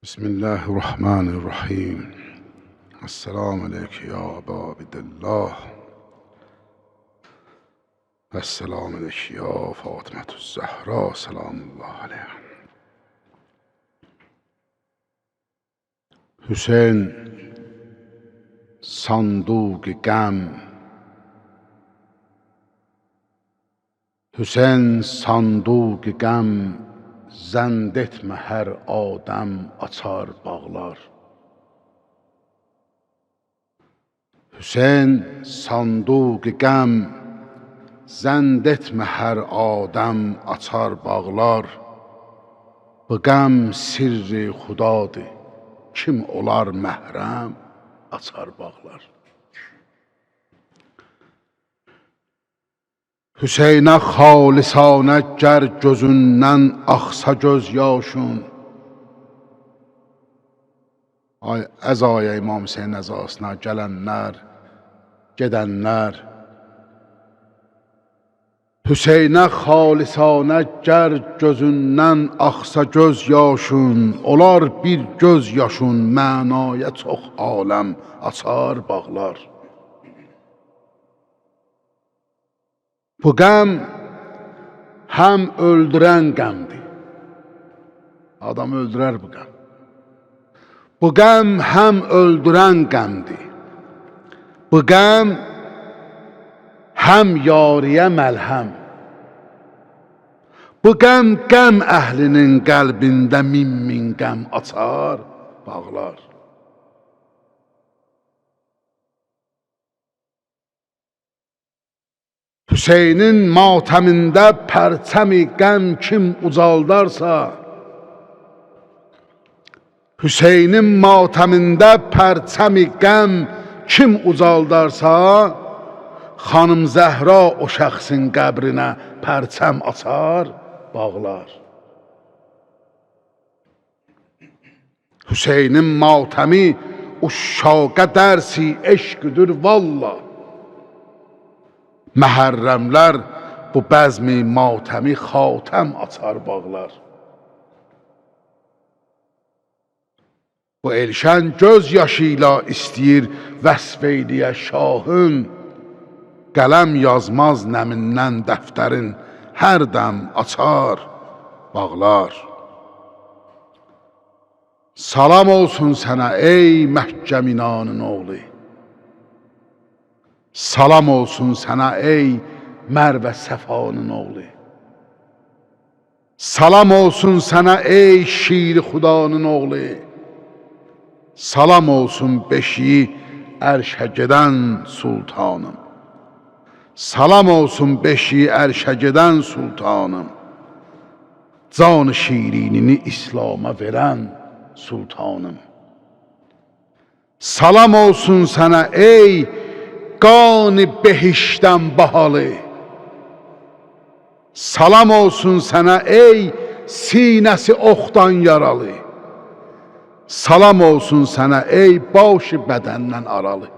Bismillahirrahmanirrahim. Esselamu aleyke ya Aba Abdillah. Esselamu aleyke ya Fatimetü's Zehra. Selamullah aleyha. Hüseyin sanduq-i qəm, Hüseyin sanduq-i qəm, zənd etmə hər adəm açar bağlar. Hüseyin sanduq-i qəm, zənd etmə hər adəm açar bağlar. Bu qəm sirri xudadır, kim olar məhrəm açar bağlar. Hüseynə xalisanə gər gözündən axsa göz yaşın. Ay əzaya İmam Hüseyin əzasına gələnlər, gedənlər. Hüseynə xalisanə gər gözündən axsa göz yaşın, olar bir göz yaşın mənaya çox aləm açar bağlar. Bu qəm həm öldürən qəmdir. Adam öldürər bu qəm. Bu qəm həm öldürən qəmdir. Bu qəm həm yariyə məlhəm. Bu qəm qəm əhlinin qəlbində min qəm açar bağlar. Hüseynin matəmində pərçəmi qəm kim ucaldarsa, Hüseynin matəmində pərçəmi qəm kim ucaldarsa, Xanım Zəhra o şəxsin qəbrinə pərçəm açar bağlar. Hüseynin matəmi uşşaqa dərsi eşqüdür vallah. Məhərrəmlər bu bəzmi matəmi xatəm açar bağlar. Bu elşən göz yaşıyla istəyir vəsf eyləyə şahın, qələm yazmaz nəmindən dəftərin hər dəm açar bağlar. Salam olsun sənə ey Məkkəm inanın oğlu. Salam olsun sənə ey Mərvə Səfanın oğlu. Salam olsun sənə ey şiri Xudanın oğlu. Salam olsun beşiyi ərşə gedən sultanım. Salam olsun beşiyi ərşə gedən sultanım. Can-ı şirinini İslam'a verən sultanım. Salam olsun sənə ey qan-ı behişdən bahalı. Salam olsun sənə ey sinəsi oxdan yaralı. Salam olsun sənə ey başı bədəndən aralı.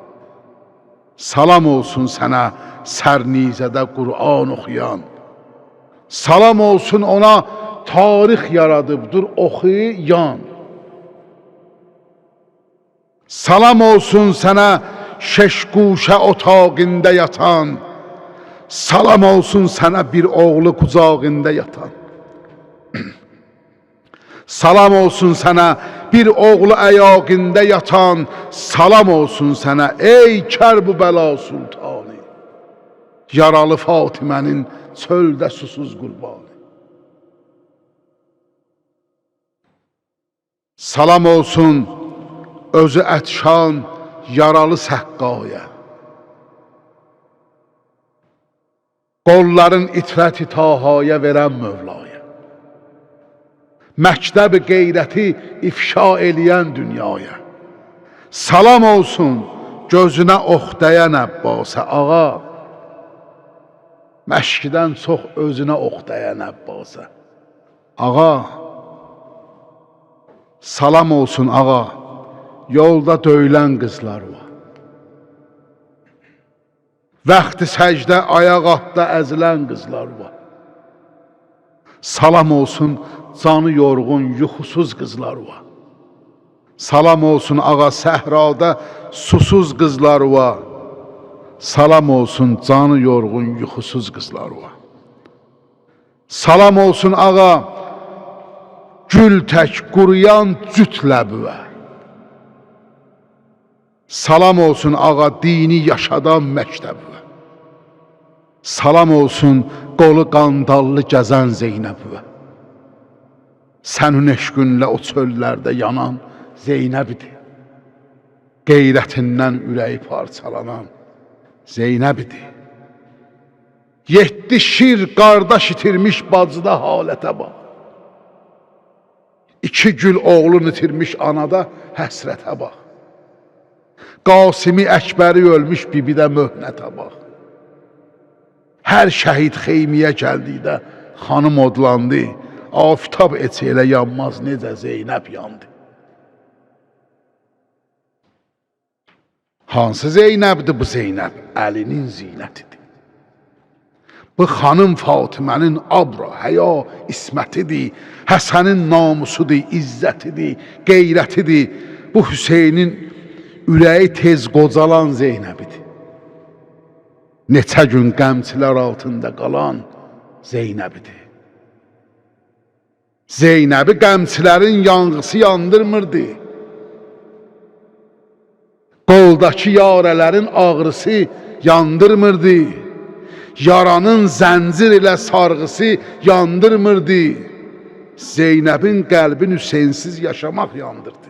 Salam olsun sənə sərnizədə Qur'an oxuyan. Salam olsun ona tarix yaradıbdır oxuyan. Salam olsun sənə şeşquşə otağında yatan. Salam olsun sənə bir oğlu qucağında yatan. Salam olsun sənə bir oğlu əyaqində yatan. Salam olsun sənə ey Kərbəla sultanı. Yaralı Fatimənin çöldə susuz qurbanı. Salam olsun özü ətşan yaralı Səqqaya. Qolların itrəti Tahaya verən Mövlaya. Məktəb qeyrəti ifşa eləyən dünyaya. Salam olsun gözünə ox dəyən Əbbasa ağa. Məşkidən çox özünə ox dəyən Əbbasa ağa. Salam olsun ağa, yolda döyülən qızlar var. Vaxtı səcdə ayaq atda əzilən qızlar var. Salam olsun canı yorğun, yuxusuz qızlar var. Salam olsun ağa səhrada susuz qızlarıva, salam olsun canı yorğun yuxusuz qızlarıva. Salam olsun ağa gül tək quruyan cüt ləbüvə. Salam olsun ağa dini yaşadan məktəbüvə. Salam olsun qolu qandallı gəzən Zeynəbüvə. Sənin eşqünlə o çöllərdə yanan Zeynəbidir. Qeyrətindən ürəyi parçalanan Zeynəbidir. 7 şir qardaş itirmiş bacıda halətə bax. 2 gül oğlunu itirmiş anada həsrətə bax. Qasimi Əkbəri ölmüş bibidə möhnətə bax. Hər şəhid xeymiyə gəldikdə xanım odlandı. Afitab etsə elə yanmaz necə Zeynəb yandı. Hansı Zeynəbdir bu Zeynəb? Əlinin zinətidir. Bu xanım Fatimənin abra, həya, ismətidir. Həsənin namusudur, izzətidir, qeyrətidir. Bu Hüseynin ürəyi tez qocalan Zeynəbidir. Neçə gün qəmçilər altında qalan Zeynəbidir. Zeynəbi qəmçilərin yanğısı yandırmırdı. Qoldakı yarələrin ağrısı yandırmırdı. Yaranın zəncir ilə sarğısı yandırmırdı. Zeynəbin qəlbin Hüseynsiz yaşamaq yandırdı.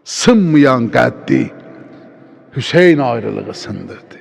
Sınmayan qəddi Hüseyn ayrılığı sındırdı.